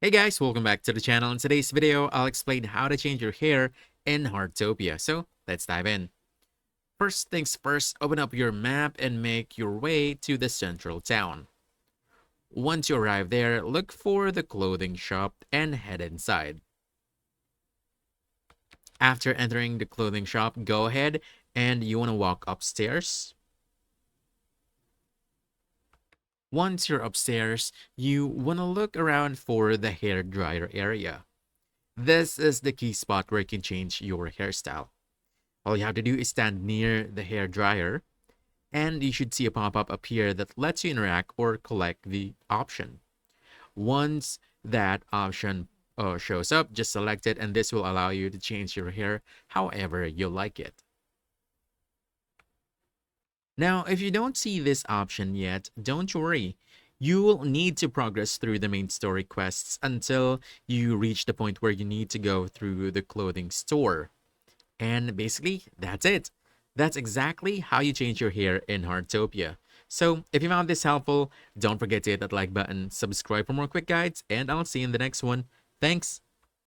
Hey guys, welcome back to the channel. In today's video, I'll explain how to change your hair in Heartopia. So let's dive in. First things first, open up your map and make your way to the central town. Once you arrive there, look for the clothing shop and head inside. After entering the clothing shop, go ahead and you want to walk upstairs. Once you're upstairs, you want to look around for the hair dryer area. This is the key spot where you can change your hairstyle. All you have to do is stand near the hair dryer, and you should see a pop-up appear that lets you interact or collect the option. Once that option shows up, just select it, and this will allow you to change your hair however you like it. Now, if you don't see this option yet, don't worry. You will need to progress through the main story quests until you reach the point where you need to go through the clothing store. And basically, that's it. That's exactly how you change your hair in Heartopia. So, if you found this helpful, don't forget to hit that like button, subscribe for more quick guides, and I'll see you in the next one. Thanks!